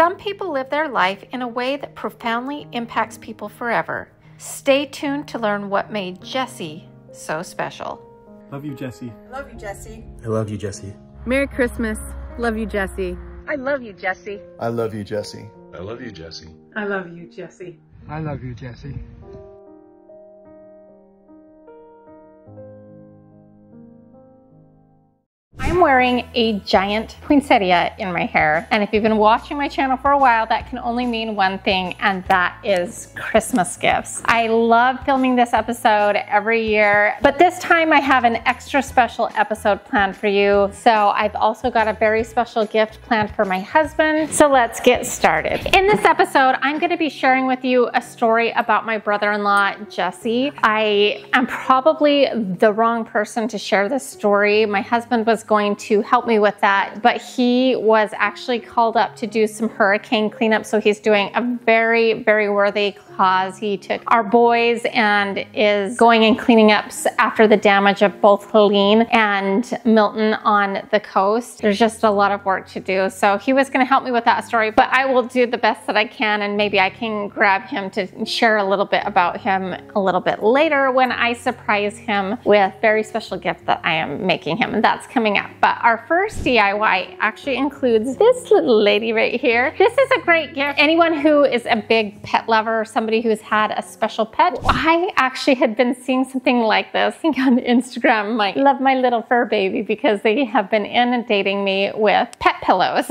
Some people live their life in a way that profoundly impacts people forever. Stay tuned to learn what made Jesse so special. Love you, Jesse. Love you, Jesse. I love you, Jesse. Merry Christmas. Love you, Jesse. I love you, Jesse. I love you, Jesse. I love you, Jesse. I love you, Jesse. I love you, Jesse. I'm wearing a giant poinsettia in my hair, and if you've been watching my channel for a while, that can only mean one thing, and that is Christmas gifts. I love filming this episode every year, but this time I have an extra special episode planned for you. So I've also got a very special gift planned for my husband. So let's get started. In this episode, I'm going to be sharing with you a story about my brother-in-law, Jesse. I am probably the wrong person to share this story. My husband was going to help me with that, but he was actually called up to do some hurricane cleanup. So he's doing a very, very worthy cause. He took our boys and is going and cleaning up after the damage of both Helene and Milton on the coast. There's just a lot of work to do. So he was going to help me with that story, but I will do the best that I can, and maybe I can grab him to share a little bit about him a little bit later when I surprise him with a very special gift that I am making him, and that's coming up. But our first DIY actually includes this little lady right here. This is a great gift. Anyone who is a big pet lover or somebody who's had a special pet. I actually had been seeing something like this, I think on Instagram. I love my little fur baby because they have been inundating me with pet pillows.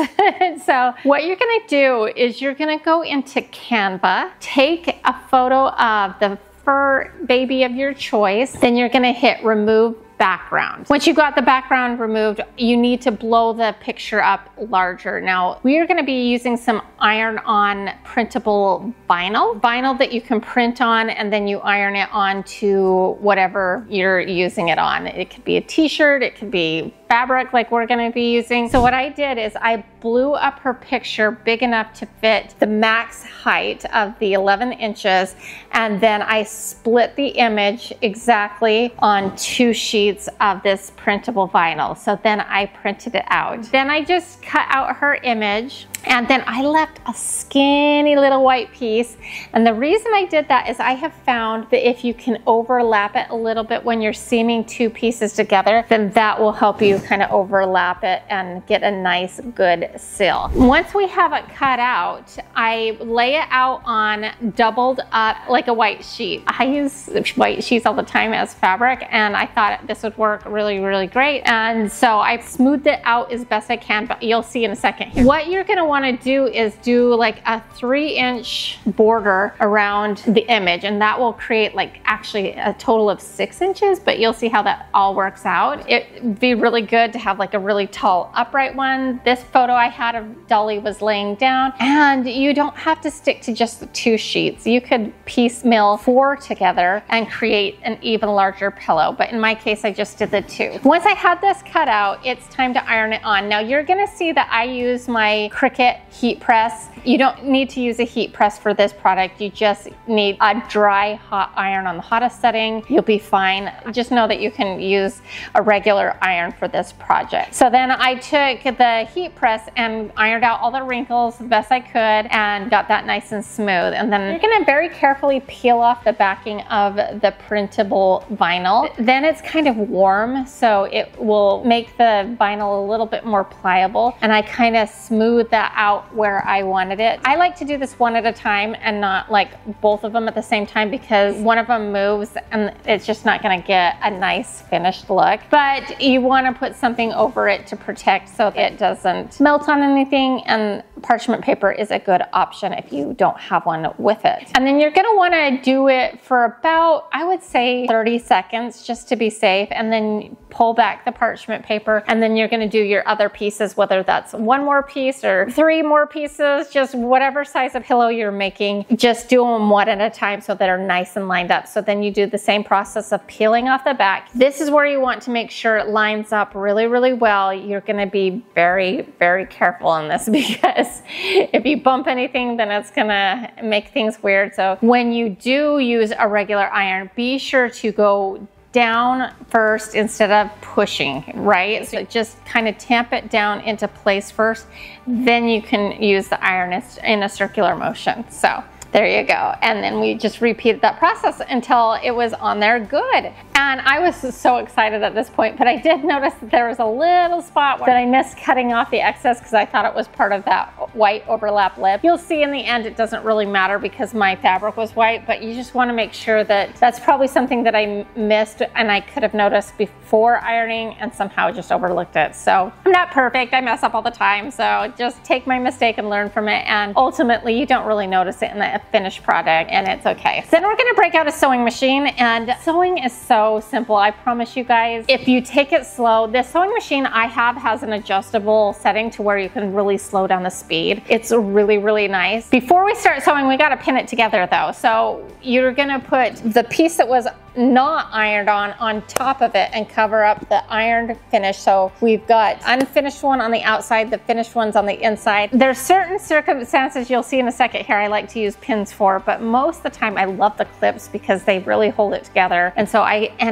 So what you're gonna do is you're gonna go into Canva, take a photo of the fur baby of your choice, then you're gonna hit remove background. Once you've got the background removed, you need to blow the picture up larger. Now, we are going to be using some iron-on printable vinyl that you can print on, and then you iron it onto whatever you're using it on. It could be a t-shirt, it could be fabric like we're going to be using. So what I did is I blew up her picture big enough to fit the max height of the 11 inches, and then I split the image exactly on 2 sheets of this printable vinyl. So then I printed it out. Then I just cut out her image, and then I left a skinny little white piece. And the reason I did that is I have found that if you can overlap it a little bit when you're seaming 2 pieces together, then that will help you kind of overlap it and get a nice good seal. Once we have it cut out, I lay it out on doubled up like a white sheet. I use white sheets all the time as fabric, and I thought this would work really, really great. And so I smoothed it out as best I can, but you'll see in a second here. What you're gonna wanna do is do like a 3-inch border around the image, and that will create like actually a total of 6 inches, but you'll see how that all works out. It'd be really good to have like a really tall upright one. This photo I had of Dolly was laying down, and you don't have to stick to just the 2 sheets. You could piecemeal 4 together and create an even larger pillow, but in my case I just did the 2. Once I had this cut out, it's time to iron it on. Now you're gonna see that I use my Cricut heat press. You don't need to use a heat press for this product. You just need a dry hot iron on the hottest setting. You'll be fine. Just know that you can use a regular iron for this project. So then I took the heat press and ironed out all the wrinkles the best I could and got that nice and smooth. And then you're gonna very carefully peel off the backing of the printable vinyl. Then it's kind of warm, so it will make the vinyl a little bit more pliable. And I kind of smooth that out where I wanted it. I like to do this one at a time and not like both of them at the same time, because one of them moves and it's just not gonna get a nice finished look. But you wanna put something over it to protect so it doesn't melt on anything, and parchment paper is a good option if you don't have one with it. And then you're gonna wanna do it for about, I would say 30 seconds just to be safe, and then pull back the parchment paper, and then you're gonna do your other pieces, whether that's 1 more piece or 3 more pieces, just whatever size of pillow you're making, just do them one at a time so that they're nice and lined up. So then you do the same process of peeling off the back. This is where you want to make sure it lines up really, really well. You're gonna be very, very careful in this because if you bump anything, then it's gonna make things weird. So when you do use a regular iron, be sure to go down first instead of pushing, right? So just kind of tamp it down into place first, then you can use the iron in a circular motion. So there you go. And then we just repeated that process until it was on there good. And I was so excited at this point, but I did notice that there was a little spot that I missed cutting off the excess because I thought it was part of that white overlap lip. You'll see in the end it doesn't really matter because my fabric was white, but you just want to make sure that that's probably something that I missed and I could have noticed before ironing and somehow just overlooked it. So I'm not perfect, I mess up all the time, so just take my mistake and learn from it, and ultimately you don't really notice it in the finished product and it's okay. Then we're going to break out a sewing machine, and sewing is so simple. I promise you guys, if you take it slow, this sewing machine I have has an adjustable setting to where you can really slow down the speed. It's really, really nice. Before we start sewing, we got to pin it together though. So you're going to put the piece that was not ironed on top of it and cover up the ironed finish. So we've got unfinished one on the outside, the finished one's on the inside. There's certain circumstances you'll see in a second here I like to use pins for, but most of the time I love the clips because they really hold it together. And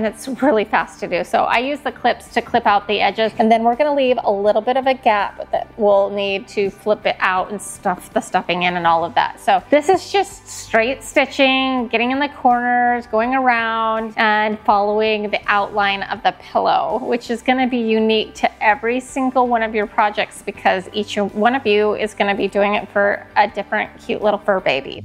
it's really fast to do. So I use the clips to clip out the edges, and then we're going to leave a little bit of a gap that we'll need to flip it out and stuff the stuffing in and all of that. So this is just straight stitching, getting in the corners, going around, and following the outline of the pillow, which is going to be unique to every single one of your projects because each one of you is going to be doing it for a different cute little fur baby.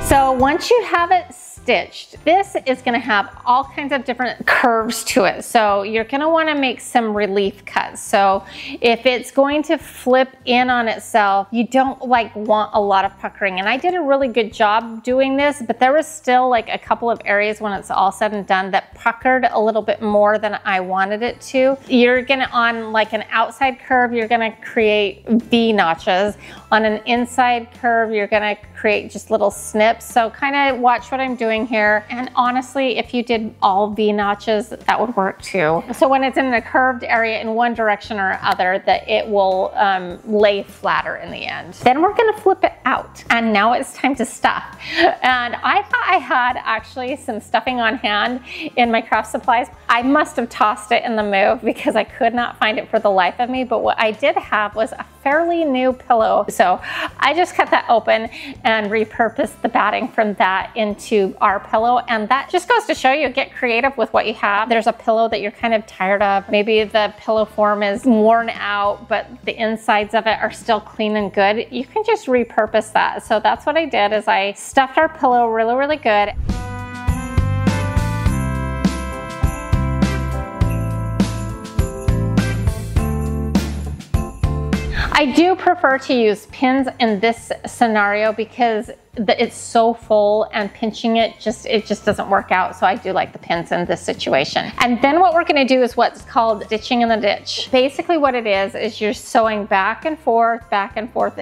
So once you have it stitched, this is going to have all kinds of different curves to it. So you're going to want to make some relief cuts. So if it's going to flip in on itself, you don't want a lot of puckering. And I did a really good job doing this, but there was still like a couple of areas when it's all said and done that puckered a little bit more than I wanted it to. You're going to, on like an outside curve, you're going to create V notches. On an inside curve, you're going to create just little snips. So kind of watch what I'm doing here. And honestly, if you did all V notches, that would work too. So when it's in a curved area in one direction or other, that it will lay flatter in the end. Then we're going to flip it out. And now it's time to stuff. And I thought I had actually some stuffing on hand in my craft supplies. I must have tossed it in the move because I could not find it for the life of me. But what I did have was a fairly new pillow. So I just cut that open and repurposed the batting from that into our pillow. And that just goes to show you, get creative with what you have. There's a pillow that you're kind of tired of. Maybe the pillow form is worn out, but the insides of it are still clean and good. You can just repurpose that. So that's what I did, is I stuffed our pillow really, really good. I do prefer to use pins in this scenario because it's so full and pinching it just doesn't work out. So I do like the pins in this situation. And then what we're going to do is what's called stitching in the ditch. Basically what it is you're sewing back and forth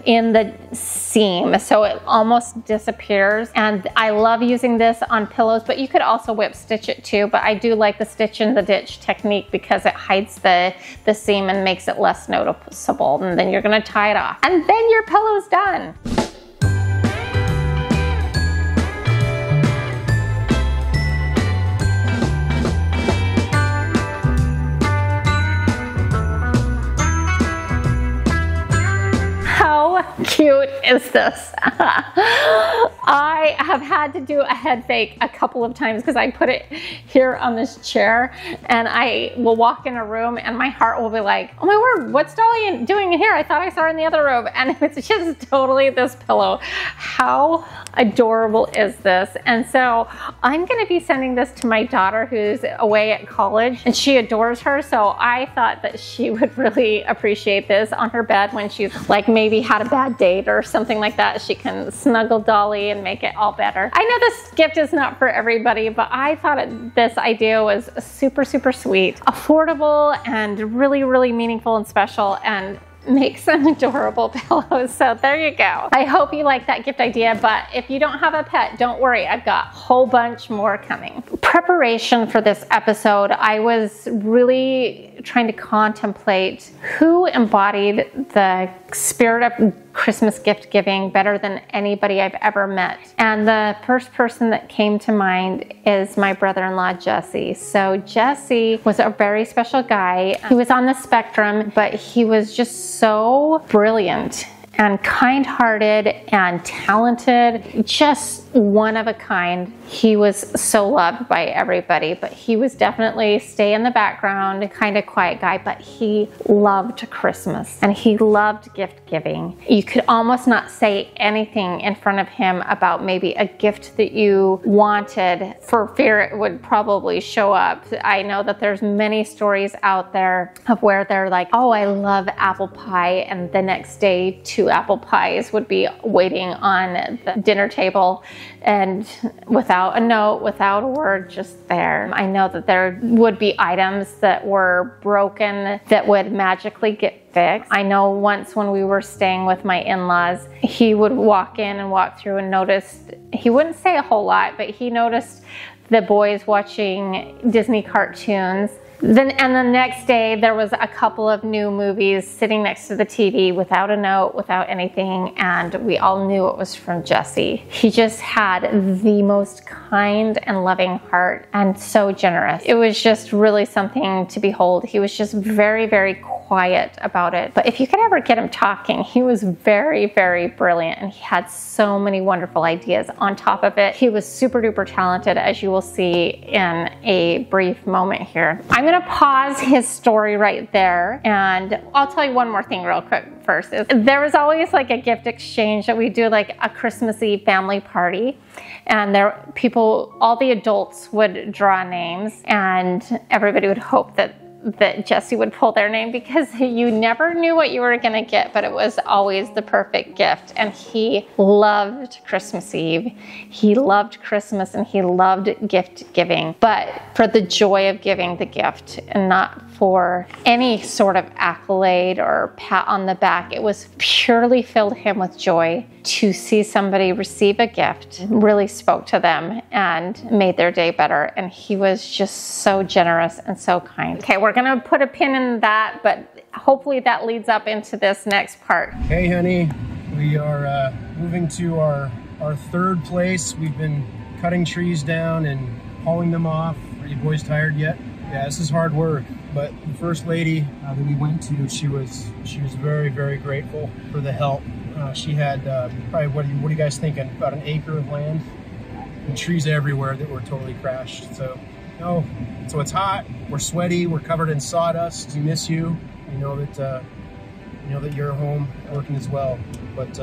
in the seam. So it almost disappears. And I love using this on pillows, but you could also whip stitch it too. But I do like the stitch in the ditch technique because it hides the seam and makes it less noticeable. And then you're going to tie it off. And then your pillow's done. How cute is this? I have had to do a head fake a couple of times because I put it here on this chair and I will walk in a room and my heart will be like, oh my word, what's Dolly doing here? I thought I saw her in the other room. And it's just totally this pillow. How adorable is this? And so I'm going to be sending this to my daughter who's away at college and she adores her. So I thought that she would really appreciate this on her bed when she's like maybe had a bad date or something like that. She can snuggle Dolly and make it all better. I know this gift is not for everybody, but I thought this idea was super, super sweet, affordable, and really, really meaningful and special, and make some adorable pillows. So there you go. I hope you like that gift idea, but if you don't have a pet, don't worry. I've got a whole bunch more coming. preparation for this episode, I was really trying to contemplate who embodied the spirit of Christmas gift giving better than anybody I've ever met. And the first person that came to mind is my brother-in-law, Jesse. So Jesse was a very special guy. He was on the spectrum, but he was just so brilliant and kind-hearted and talented, just one of a kind. He was so loved by everybody, but he was definitely stay in the background, kind of quiet guy, but he loved Christmas and he loved gift giving. You could almost not say anything in front of him about maybe a gift that you wanted for fear it would probably show up. I know that there's many stories out there of where they're like, oh, I love apple pie, and the next day 2 apple pies would be waiting on the dinner table, and without a note, without a word, just there. I know that there would be items that were broken that would magically get fixed. I know once when we were staying with my in-laws, he would walk in and walk through and noticed, he wouldn't say a whole lot, but he noticed the boys watching Disney cartoons. And the next day there was a couple of new movies sitting next to the TV without a note, without anything, and we all knew it was from Jesse. He just had the most kind and loving heart and so generous. It was just really something to behold. He was just very, very quiet about it. But if you could ever get him talking, he was very, very brilliant, and he had so many wonderful ideas. On top of it, he was super duper talented, as you will see in a brief moment here. I'm gonna pause his story right there, and I'll tell you one more thing real quick first. There was always like a gift exchange that we do, like a Christmas Eve family party, and all the adults would draw names, and everybody would hope that Jesse would pull their name, because you never knew what you were gonna get, but it was always the perfect gift. And he loved Christmas Eve. He loved Christmas, and he loved gift giving, but for the joy of giving the gift and not for any sort of accolade or pat on the back. It was purely filled him with joy to see somebody receive a gift, really spoke to them and made their day better. And he was just so generous and so kind. Okay, we're gonna put a pin in that, but hopefully that leads up into this next part. Hey honey, we are moving to our third place. We've been cutting trees down and hauling them off. Are you boys tired yet? Yeah, this is hard work. But the first lady that we went to, she was very, very grateful for the help. She had probably, what are you guys thinking? About an acre of land and trees everywhere that were totally crashed. So it's hot. We're sweaty. We're covered in sawdust. We miss you. We know that you're home working as well. But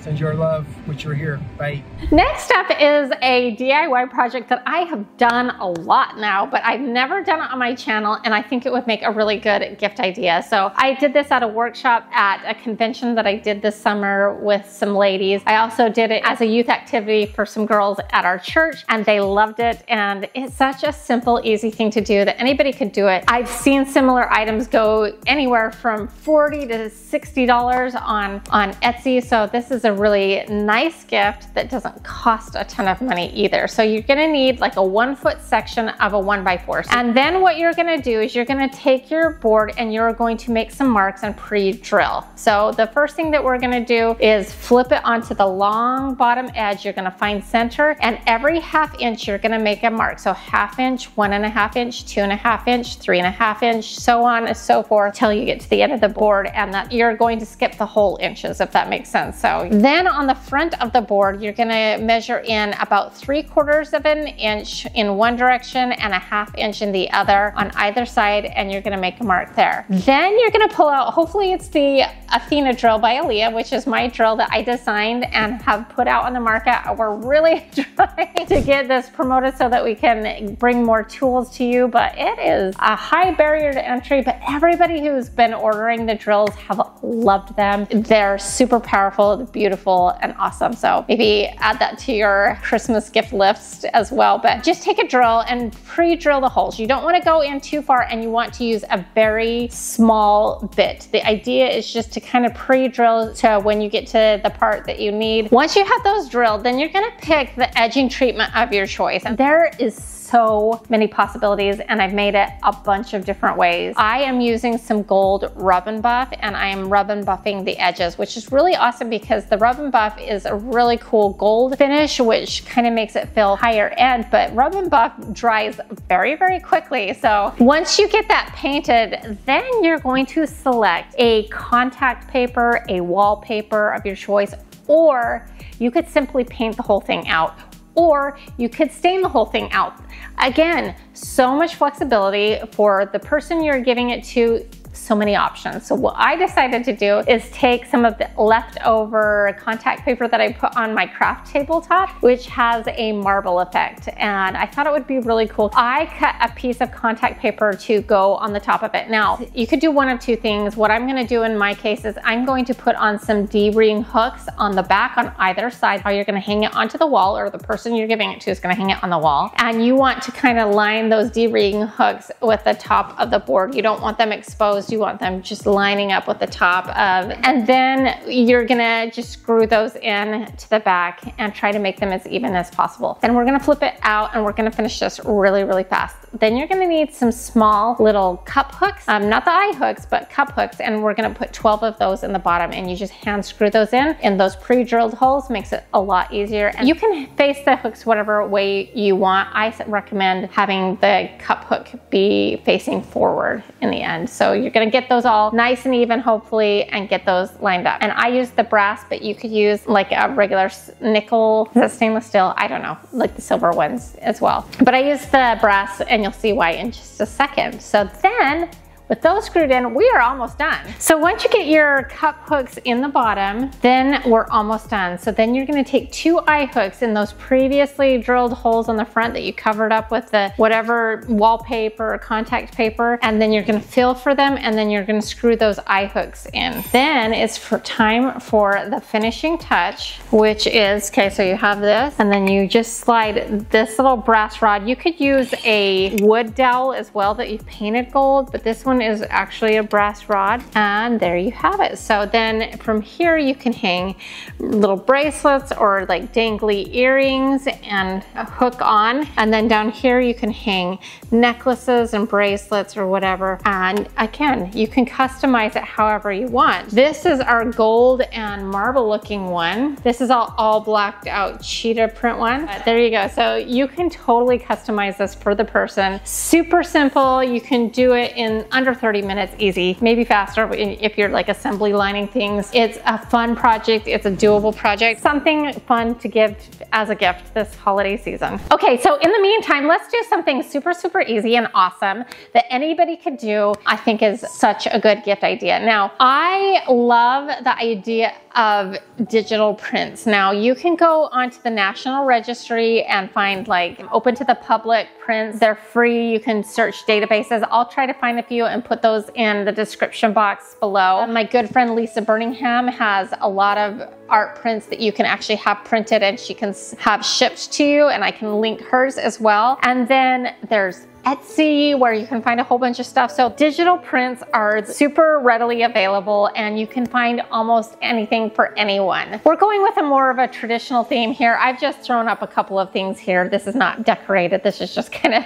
send you our love, which you're here. Bye. Next up is a DIY project that I have done a lot now, but I've never done it on my channel, and I think it would make a really good gift idea. So I did this at a workshop at a convention that I did this summer with some ladies. I also did it as a youth activity for some girls at our church, and they loved it. And it's such a simple, easy thing to do that anybody could do it. I've seen similar items go anywhere from $40 to $60 on Etsy. So this is a really nice gift that doesn't cost a ton of money either. So you're gonna need like a 1-foot section of a 1x4. And then what you're gonna do is you're gonna take your board and you're going to make some marks and pre-drill. So the first thing that we're gonna do is flip it onto the long bottom edge. You're gonna find center, and every 1/2 inch you're gonna make a mark. So 1/2 inch, 1.5 inch, 2.5 inch, 3.5 inch, so on and so forth till you get to the end of the board, and that you're going to skip the whole inches, if that makes sense. So then on the front of the board, you're gonna measure in about 3/4 of an inch in one direction and 1/2 inch in the other on either side, and you're gonna make a mark there. Then you're gonna pull out, hopefully it's the Athena drill by Aaliyah, which is my drill that I designed and have put out on the market. We're really trying to get this promoted so that we can bring more tools to you, but it is a high barrier to entry, but everybody who's been ordering the drills have loved them. They're super powerful, beautiful, and awesome. So maybe add that to your Christmas gift list as well. But just take a drill and pre-drill the holes. You don't want to go in too far, and you want to use a very small bit. The idea is just to kind of pre-drill to when you get to the part that you need. Once you have those drilled, then you're going to pick the edging treatment of your choice. And there is so many possibilities, and I've made it a bunch of different ways. I am using some gold rub and buff, and I am rub and buffing the edges, which is really awesome because the rub and buff is a really cool gold finish, which kind of makes it feel higher end, but rub and buff dries very, very quickly. So once you get that painted, then you're going to select a contact paper, a wallpaper of your choice, or you could simply paint the whole thing out, or you could stain the whole thing out. Again, so much flexibility for the person you're giving it to, so many options. So what I decided to do is take some of the leftover contact paper that I put on my craft tabletop, which has a marble effect, and I thought it would be really cool. I cut a piece of contact paper to go on the top of it. Now, you could do one of two things. What I'm gonna do in my case is I'm going to put on some D-ring hooks on the back on either side, how you're gonna hang it onto the wall, or the person you're giving it to is gonna hang it on the wall. And you want to kind of line those D-ring hooks with the top of the board. You don't want them exposed. You want them just lining up with the top of, and then you're gonna just screw those in to the back and try to make them as even as possible. Then we're gonna flip it out and we're gonna finish this really, really fast. Then you're gonna need some small little cup hooks, not the eye hooks, but cup hooks, and we're gonna put 12 of those in the bottom, and you just hand screw those in those pre-drilled holes. Makes it a lot easier. And you can face the hooks whatever way you want. I recommend having the cup hook be facing forward in the end. So you're gonna get those all nice and even, hopefully, and get those lined up. And I use the brass, but you could use like a regular nickel, is it stainless steel? I don't know, like the silver ones as well. But I use the brass, and you'll see why in just a second. So then, with those screwed in, we are almost done. So once you get your cup hooks in the bottom, then we're almost done. So then you're gonna take 2 eye hooks in those previously drilled holes on the front that you covered up with the whatever wallpaper or contact paper, and then you're gonna fill for them, and then you're gonna screw those eye hooks in. Then it's time for the finishing touch, which is, okay, so you have this, and then you just slide this little brass rod. You could use a wood dowel as well that you've painted gold, but this one is actually a brass rod, and there you have it. So then from here you can hang little bracelets or like dangly earrings and a hook on, and then down here you can hang necklaces and bracelets or whatever, and again you can customize it however you want. This is our gold and marble looking one. This is all blacked out cheetah print one. There you go. So you can totally customize this for the person. Super simple. You can do it in under 30 minutes, easy, maybe faster if you're like assembly lining things. It's a fun project. It's a doable project, something fun to give as a gift this holiday season. Okay, so in the meantime, let's do something super, super easy and awesome that anybody could do. I think is such a good gift idea. Now, I love the idea of digital prints. Now, you can go onto the National Registry and find like open to the public prints. They're free. You can search databases. I'll try to find a few and put those in the description box below. My good friend Lisa Birmingham has a lot of art prints that you can actually have printed, and she can have shipped to you, and I can link hers as well. And then there's Etsy, where you can find a whole bunch of stuff. So digital prints are super readily available, and you can find almost anything for anyone. We're going with a more of a traditional theme here. I've just thrown up a couple of things here. This is not decorated. This is just kind of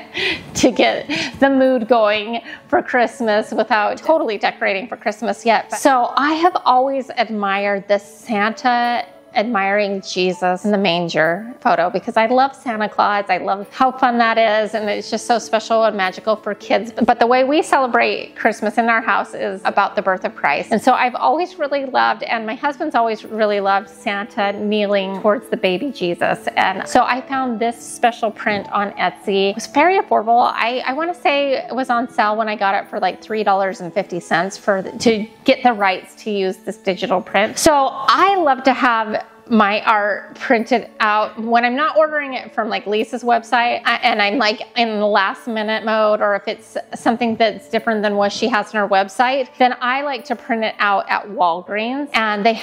to get the mood going for Christmas without totally decorating for Christmas yet. So I have always admired this Santa admiring Jesus in the manger photo, because I love Santa Claus. I love how fun that is, and it's just so special and magical for kids. But the way we celebrate Christmas in our house is about the birth of Christ. And so I've always really loved, and my husband's always really loved, Santa kneeling towards the baby Jesus. And so I found this special print on Etsy. It was very affordable. I want to say it was on sale when I got it for like $3.50 to get the rights to use this digital print. So I love to have my art printed out when I'm not ordering it from like Lisa's website and I'm like in the last minute mode, or if it's something that's different than what she has on her website, then I like to print it out at Walgreens. And they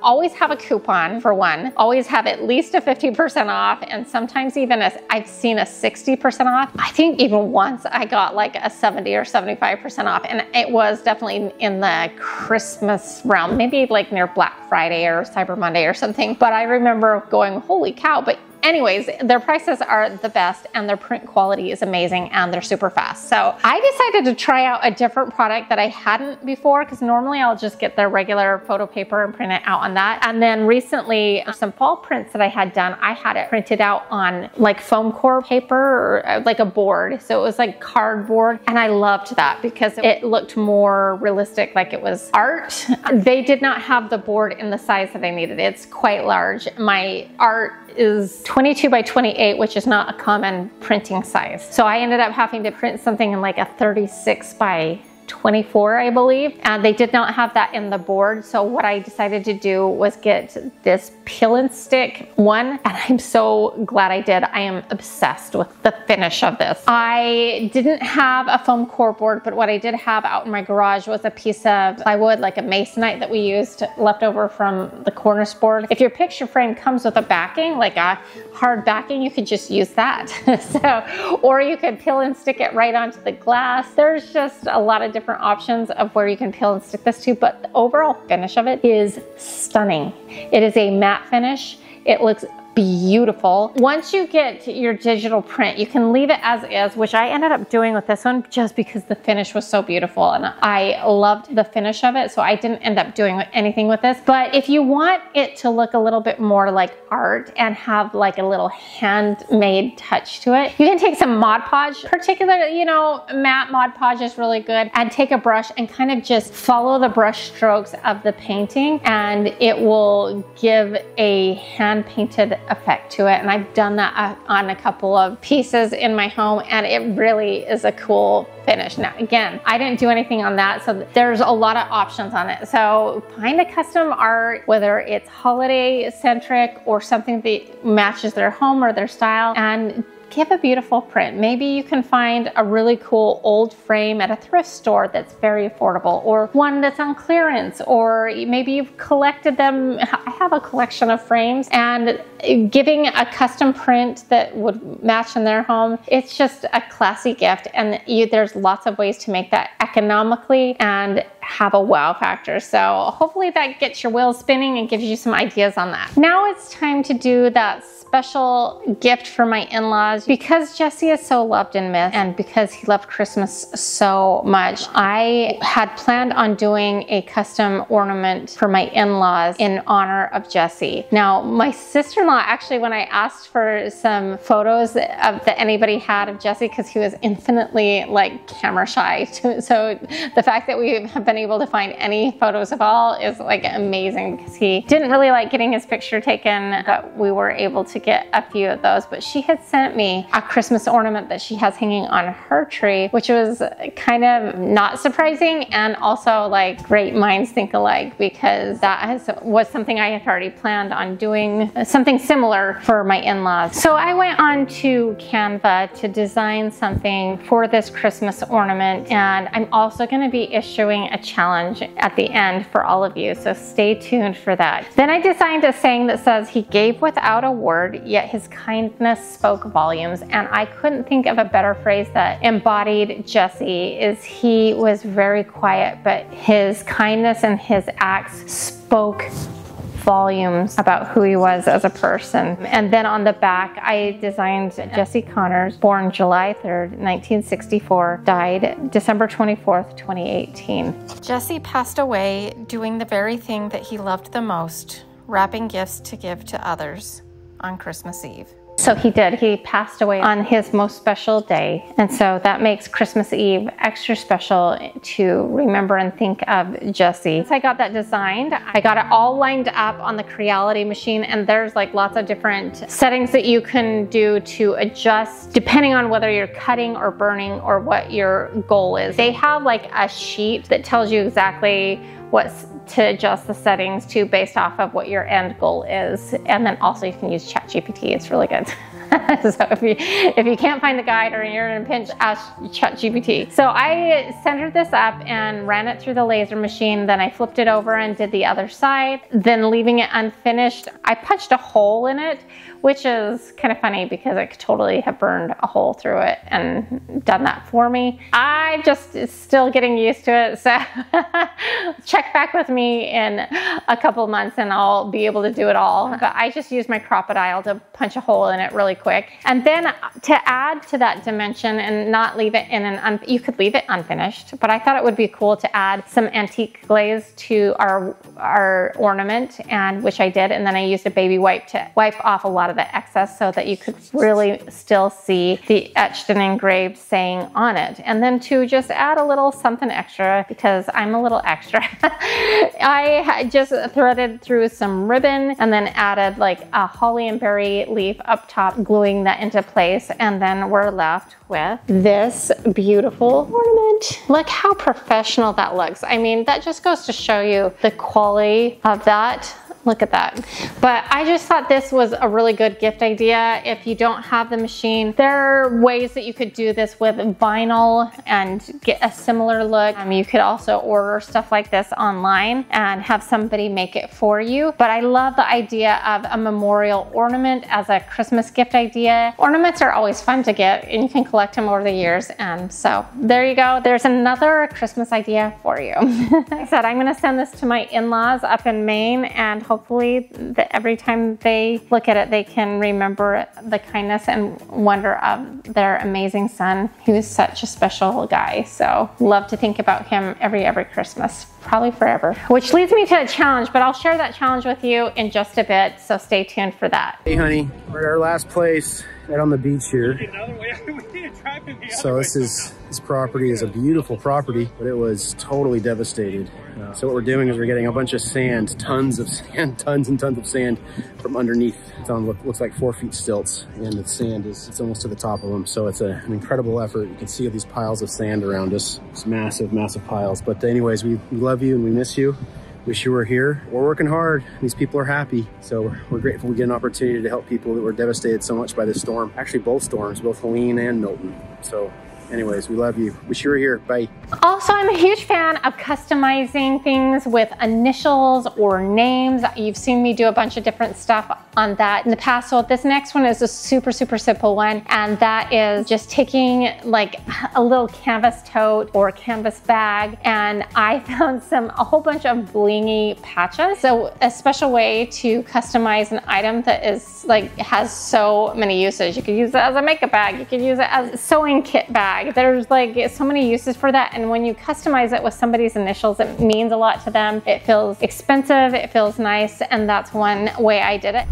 always have a coupon for one, always have at least a 50% off, and sometimes even I've seen a 60% off. I think even once I got like a 70 or 75% off, and it was definitely in the Christmas realm, maybe like near Black Friday or Cyber Monday or something. But I remember going, holy cow, but anyways, their prices are the best and their print quality is amazing and they're super fast. So I decided to try out a different product that I hadn't before, because normally I'll just get their regular photo paper and print it out on that. And then recently, some fall prints that I had done, I had it printed out on like foam core paper or like a board. So it was like cardboard, and I loved that because it looked more realistic, like it was art. They did not have the board in the size that I needed. It's quite large. My art is 22 by 28, which is not a common printing size. So I ended up having to print something in like a 36 by 24, I believe, and they did not have that in the board. So what I decided to do was get this peel and stick one, and I'm so glad I did. I am obsessed with the finish of this. I didn't have a foam core board, but what I did have out in my garage was a piece of plywood, like a masonite that we used left over from the cornice board. If your picture frame comes with a backing, like a hard backing, you could just use that. So, or you could peel and stick it right onto the glass. There's just a lot of different options of where you can peel and stick this to, but the overall finish of it is stunning. It is a matte finish. It looks beautiful. Once you get your digital print, you can leave it as is, which I ended up doing with this one just because the finish was so beautiful and I loved the finish of it. So I didn't end up doing anything with this. But if you want it to look a little bit more like art and have like a little handmade touch to it, you can take some Mod Podge, particularly, you know, matte Mod Podge is really good, and take a brush and kind of just follow the brush strokes of the painting, and it will give a hand painted effect to it. And I've done that on a couple of pieces in my home, and it really is a cool finish. Now, again, I didn't do anything on that, so there's a lot of options on it. So find a custom art, whether it's holiday centric or something that matches their home or their style, and give a beautiful print. Maybe you can find a really cool old frame at a thrift store that's very affordable, or one that's on clearance, or maybe you've collected them. I have a collection of frames, and giving a custom print that would match in their home, it's just a classy gift, and there's lots of ways to make that economically and have a wow factor. So hopefully that gets your wheels spinning and gives you some ideas on that. Now it's time to do that special gift for my in-laws. Because Jesse is so loved and missed, and because he loved Christmas so much, I had planned on doing a custom ornament for my in-laws in honor of Jesse. Now, my sister-in-law, actually, when I asked for some photos that anybody had of Jesse, because he was infinitely like camera shy, so the fact that we have been able to find any photos of all is like amazing, because he didn't really like getting his picture taken, but we were able to get a few of those. But she had sent me a Christmas ornament that she has hanging on her tree, which was kind of not surprising, and also like great minds think alike, because that was something I had already planned on doing something similar for my in-laws. So I went on to Canva to design something for this Christmas ornament, and I'm also going to be issuing a challenge at the end for all of you, so stay tuned for that. Then I designed a saying that says, "He gave without a word, yet his kindness spoke volumes." And I couldn't think of a better phrase that embodied Jesse. He was very quiet, but his kindness and his acts spoke volumes about who he was as a person. And then on the back, I designed Jesse Connors, born July 3rd, 1964, died December 24th, 2018. Jesse passed away doing the very thing that he loved the most, wrapping gifts to give to others on Christmas Eve. So he did. He passed away on his most special day. And so that makes Christmas Eve extra special to remember and think of Jesse. Once I got that designed, I got it all lined up on the Creality machine, and there's like lots of different settings that you can do to adjust depending on whether you're cutting or burning or what your goal is. They have like a sheet that tells you exactly what's to adjust the settings to based off of what your end goal is. And then also you can use ChatGPT. It's really good. So if you can't find the guide or you're in a pinch, ask ChatGPT. So I centered this up and ran it through the laser machine. Then I flipped it over and did the other side. Then leaving it unfinished, I punched a hole in it, which is kind of funny because I could totally have burned a hole through it and done that for me. I'm just still getting used to it. So check back with me in a couple months and I'll be able to do it all. But I just used my crocodile to punch a hole in it really quick. And then to add to that dimension and not leave it in you could leave it unfinished, but I thought it would be cool to add some antique glaze to our ornament, and which I did. And then I used a baby wipe to wipe off a lot of the excess so that you could really still see the etched and engraved saying on it. And then to just add a little something extra, because I'm a little extra, I just threaded through some ribbon and then added like a holly and berry leaf up top, gluing that into place. And then we're left with this beautiful ornament. Look how professional that looks. I mean, that just goes to show you the quality of that. Look at that. But I just thought this was a really good gift idea. If you don't have the machine, there are ways that you could do this with vinyl and get a similar look. You could also order stuff like this online and have somebody make it for you. But I love the idea of a memorial ornament as a Christmas gift idea. Ornaments are always fun to get and you can collect them over the years. And so there you go. There's another Christmas idea for you. Like I said, I'm gonna send this to my in-laws up in Maine, and hopefully every time they look at it, they can remember the kindness and wonder of their amazing son. He was such a special guy. So love to think about him every Christmas, probably forever. Which leads me to a challenge, but I'll share that challenge with you in just a bit. So stay tuned for that. Hey honey, we're at our last place right on the beach here. So this property is a beautiful property, but it was totally devastated. So what we're doing is we're getting a bunch of sand, tons of sand, tons and tons of sand from underneath. It's on what looks like 4 feet stilts, and the sand it's almost to the top of them. So it's an incredible effort. You can see these piles of sand around us. It's massive, massive piles. But anyways, we love you and we miss you. Wish you were here. We're working hard. These people are happy. So we're grateful we get an opportunity to help people that were devastated so much by this storm. Actually, both storms, both Helene and Milton. So anyways, we love you. Wish you were here. Bye. Also, I'm a huge fan of customizing things with initials or names. You've seen me do a bunch of different stuff on that in the past. So this next one is a super simple one. And that is just taking like a little canvas tote or canvas bag. And I found a whole bunch of blingy patches. So a special way to customize an item that is like, has so many uses. You could use it as a makeup bag. You could use it as a sewing kit bag. There's like so many uses for that. And when you customize it with somebody's initials, it means a lot to them. It feels expensive, it feels nice, and that's one way I did it.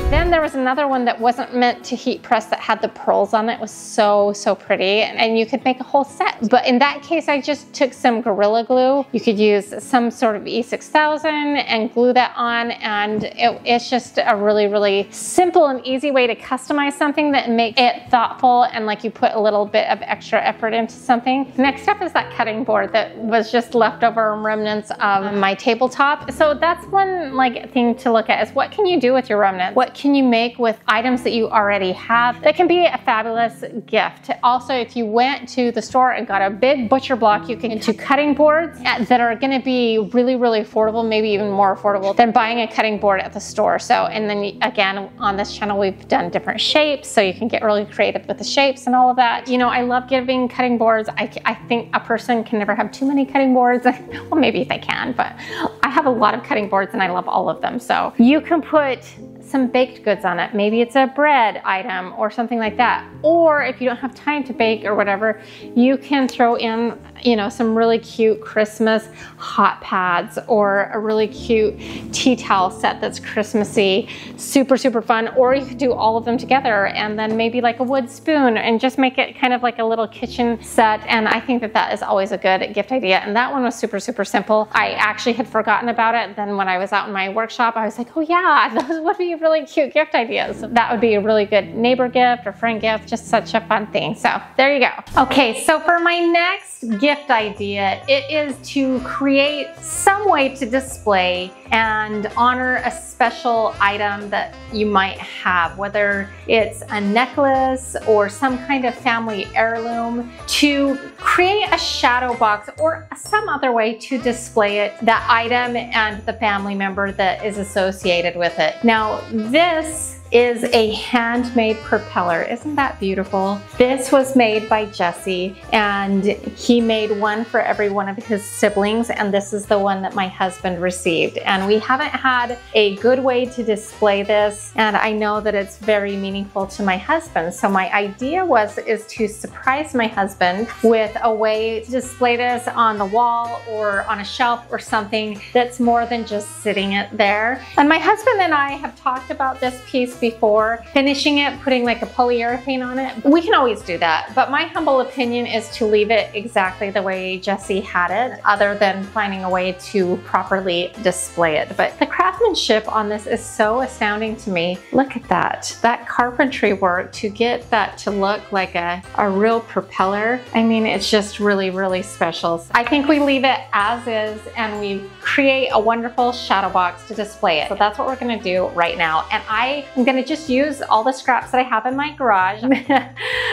Then there was another one that wasn't meant to heat press that had the pearls on it. It was so pretty, and you could make a whole set. But in that case, I just took some Gorilla Glue. You could use some sort of E6000 and glue that on, and it's just a really simple and easy way to customize something that makes it thoughtful and like you put a little bit of extra effort into something. Next up is that cutting board that was just leftover remnants of my tabletop. So that's one like thing to look at, is what can you do with your remnants? What can you make with items that you already have that can be a fabulous gift? Also, if you went to the store and got a big butcher block, you can get 2 cutting boards that are going to be really affordable, maybe even more affordable than buying a cutting board at the store. So, and then again, on this channel, we've done different shapes, so you can get really creative with the shapes and all of that. You know, I love giving cutting boards. I think a person can never have too many cutting boards. Well, maybe they can, but I have a lot of cutting boards and I love all of them. So you can put some baked goods on it. Maybe it's a bread item or something like that. Or if you don't have time to bake or whatever, you can throw in, you know, some really cute Christmas hot pads or a really cute tea towel set that's Christmassy, super fun. Or you could do all of them together and then maybe like a wood spoon and just make it kind of like a little kitchen set. And I think that that is always a good gift idea. And that one was super simple. I actually had forgotten about it. Then when I was out in my workshop, I was like, oh yeah, those would be really cute gift ideas. That would be a really good neighbor gift or friend gift, just such a fun thing. So there you go. Okay, so for my next gift idea, it is to create some way to display and honor a special item that you might have, whether it's a necklace or some kind of family heirloom, to create a shadow box or some other way to display it, that item and the family member that is associated with it. Now, this is a handmade propeller. Isn't that beautiful? This was made by Jesse, and he made one for every one of his siblings, and this is the one that my husband received. And we haven't had a good way to display this, and I know that it's very meaningful to my husband. So my idea is to surprise my husband with a way to display this on the wall or on a shelf or something that's more than just sitting it there. And my husband and I have talked about this piece before, finishing it, putting like a polyurethane on it. We can always do that, but my humble opinion is to leave it exactly the way Jesse had it, other than finding a way to properly display it. But the craftsmanship on this is so astounding to me. Look at that carpentry work to get that to look like a real propeller. I mean, it's just really, really special. I think we leave it as is and we create a wonderful shadow box to display it. So that's what we're gonna do right now. And I am gonna just use all the scraps that I have in my garage.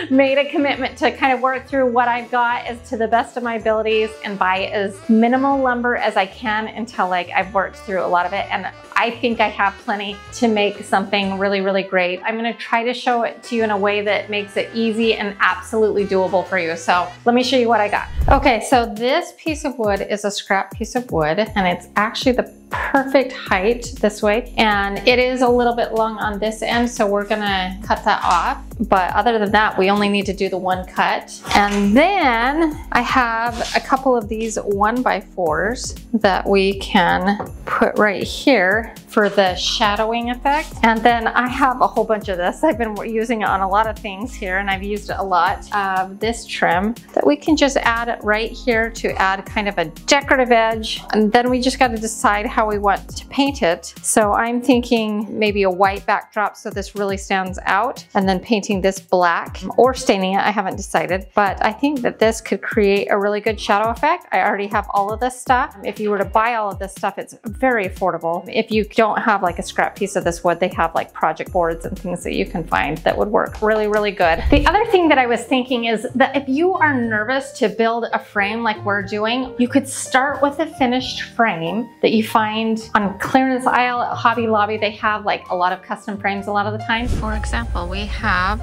Made a commitment to kind of work through what I've got as to the best of my abilities and buy as minimal lumber as I can until like I've worked through a lot of it. And I think I have plenty to make something really, really great. I'm gonna try to show it to you in a way that makes it easy and absolutely doable for you. So let me show you what I got. Okay, so this piece of wood is a scrap piece of wood, and it's actually the perfect height this way. And it is a little bit long on this end, so we're gonna cut that off. But other than that, we only need to do the one cut. And then I have a couple of these 1x4s that we can put right here for the shadowing effect. And then I have a whole bunch of this. I've been using it on a lot of things here, and I've used it a lot of this trim that we can just add right here to add kind of a decorative edge. And then we just got to decide how we want to paint it. So I'm thinking maybe a white backdrop so this really stands out, and then painting this black or staining it. I haven't decided, but I think that this could create a really good shadow effect. I already have all of this stuff. If you were to buy all of this stuff, it's very affordable. If you don't have like a scrap piece of this wood, they have like project boards and things that you can find that would work really, really good. The other thing that I was thinking is that if you are nervous to build a frame like we're doing, you could start with a finished frame that you find on clearance aisle at Hobby Lobby. They have like a lot of custom frames a lot of the time. For example, we have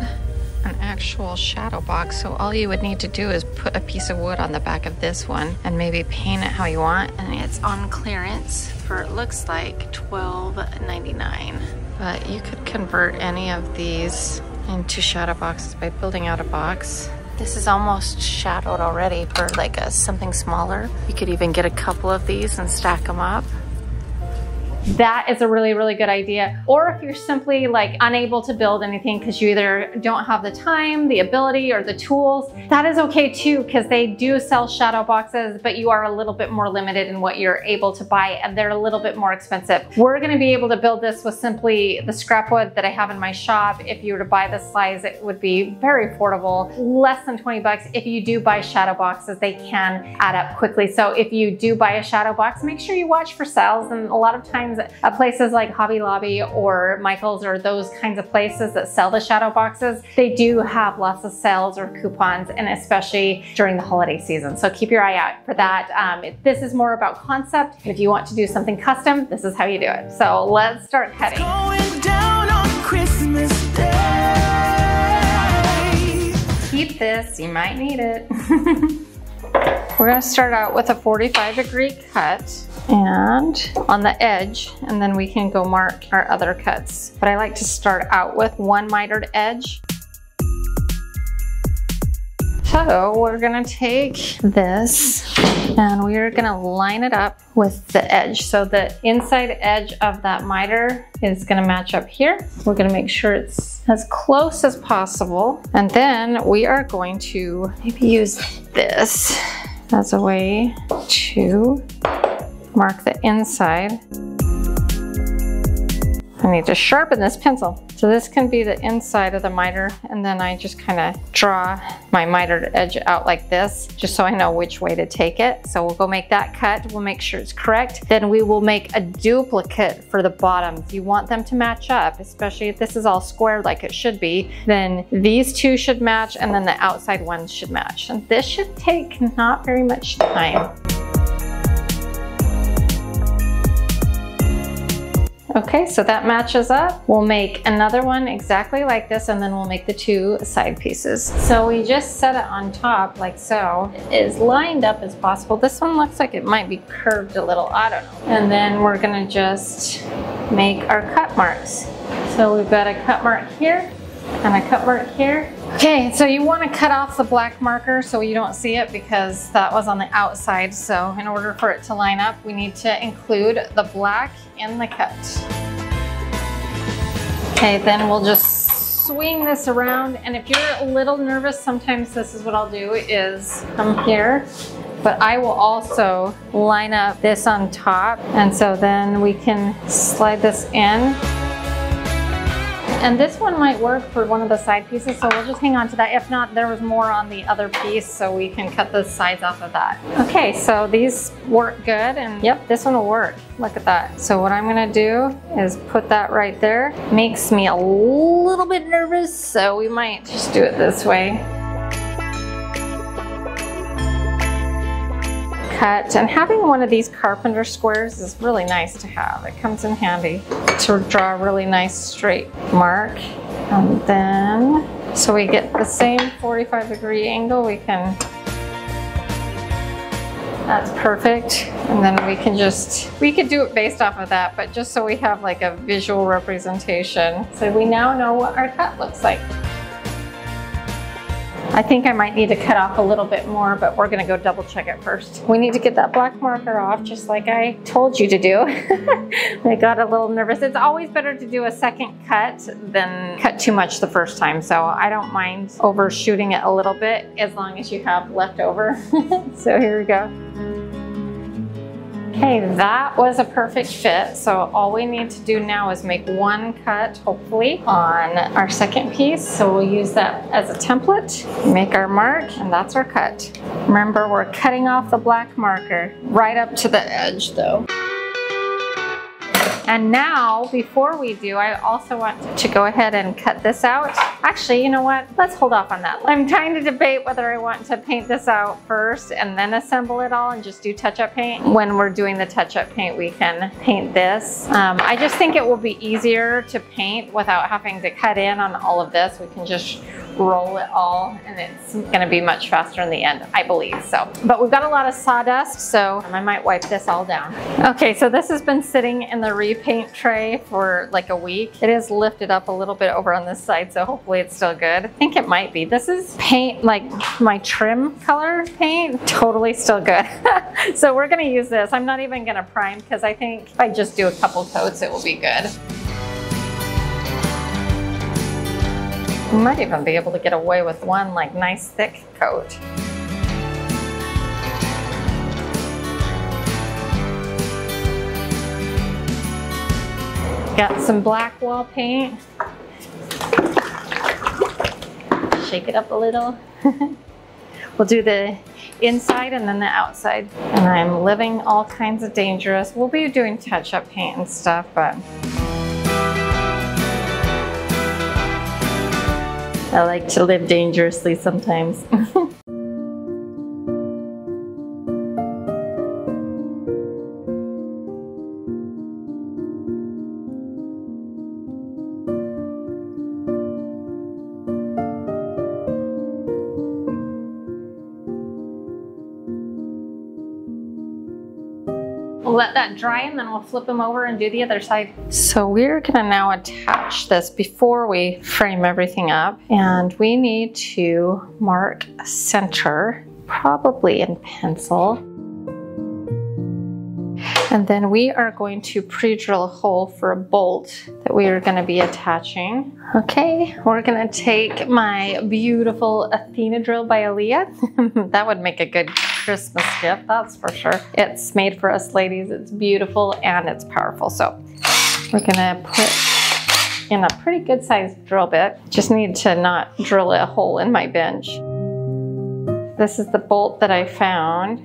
an actual shadow box, so all you would need to do is put a piece of wood on the back of this one and maybe paint it how you want, and it's on clearance for, it looks like $12.99. But you could convert any of these into shadow boxes by building out a box. This is almost shadowed already for like something smaller. You could even get a couple of these and stack them up. That is a really, really good idea. Or if you're simply like unable to build anything because you either don't have the time, the ability, or the tools, that is okay too, because they do sell shadow boxes, but you are a little bit more limited in what you're able to buy, and they're a little bit more expensive. We're gonna be able to build this with simply the scrap wood that I have in my shop. If you were to buy this size, it would be very affordable, less than 20 bucks. If you do buy shadow boxes, they can add up quickly. So if you do buy a shadow box, make sure you watch for sales, and a lot of times at places like Hobby Lobby or Michael's or those kinds of places that sell the shadow boxes, they do have lots of sales or coupons, and especially during the holiday season. So keep your eye out for that. This is more about concept. If you want to do something custom, this is how you do it. So let's start cutting. It's going down on Christmas Day. Keep this, you might need it. We're gonna start out with a 45-degree cut and on the edge, and then we can go mark our other cuts. But I like to start out with one mitered edge. So we're gonna take this and we're gonna line it up with the edge. So the inside edge of that miter is gonna match up here. We're gonna make sure it's as close as possible. And then we are going to maybe use this as a way to mark the inside. I need to sharpen this pencil. So this can be the inside of the miter, and then I just kind of draw my mitered edge out like this, just so I know which way to take it. So we'll go make that cut. We'll make sure it's correct. Then we will make a duplicate for the bottoms. You want them to match up, especially if this is all squared like it should be. Then these two should match, and then the outside ones should match. And this should take not very much time. Okay, so that matches up. We'll make another one exactly like this, and then we'll make the two side pieces. So we just set it on top like so. It is lined up as possible. This one looks like it might be curved a little, I don't know. And then we're gonna just make our cut marks. So we've got a cut mark here and a cut mark here. Okay, so you want to cut off the black marker so you don't see it, because that was on the outside. So in order for it to line up, we need to include the black in the cut. Okay, then we'll just swing this around. And if you're a little nervous, sometimes this is what I'll do, is come here, but I will also line up this on top. And so then we can slide this in. And this one might work for one of the side pieces, so we'll just hang on to that. If not, there was more on the other piece, so we can cut the sides off of that. Okay, so these work good, and yep, this one will work. Look at that. So what I'm gonna do is put that right there. Makes me a little bit nervous, so we might just do it this way. Cut. And having one of these carpenter squares is really nice to have. It comes in handy to draw a really nice straight mark. And then, so we get the same 45-degree angle, we can, that's perfect. And then we can just, we could do it based off of that, but just so we have like a visual representation. So we now know what our cut looks like. I think I might need to cut off a little bit more, but we're gonna go double check it first. We need to get that black marker off, just like I told you to do. I got a little nervous. It's always better to do a second cut than cut too much the first time. So I don't mind overshooting it a little bit as long as you have leftover. So here we go. Okay, that was a perfect fit. So all we need to do now is make one cut, hopefully, on our second piece. So we'll use that as a template, make our mark, and that's our cut. Remember, we're cutting off the black marker right up to the edge though. And now, before we do, I also want to go ahead and cut this out. Actually, you know what? Let's hold off on that. I'm trying to debate whether I want to paint this out first and then assemble it all and just do touch-up paint. When we're doing the touch-up paint, we can paint this. I just think it will be easier to paint without having to cut in on all of this. We can just roll it all, and it's gonna be much faster in the end, I believe so. But we've got a lot of sawdust, so I might wipe this all down. Okay, so this has been sitting in the repaint tray for like a week. It is lifted up a little bit over on this side, so hopefully it's still good. I think it might be. This is paint, like my trim color paint, totally still good. So we're gonna use this. I'm not even gonna prime, because I think if I just do a couple coats, it will be good. We might even be able to get away with one like nice thick coat. Got some black wall paint. Shake it up a little. We'll do the inside and then the outside. And I'm living all kinds of dangerous. We'll be doing touch-up paint and stuff, but I like to live dangerously sometimes. We'll let that dry, and then we'll flip them over and do the other side. So we're gonna now attach this before we frame everything up, and we need to mark center, probably in pencil. And then we are going to pre-drill a hole for a bolt that we are going to be attaching. Okay, we're going to take my beautiful Athena drill by Aaliyah. That would make a good Christmas gift, that's for sure. It's made for us ladies. It's beautiful and it's powerful. So we're going to put in a pretty good sized drill bit. Just need to not drill a hole in my bench. This is the bolt that I found.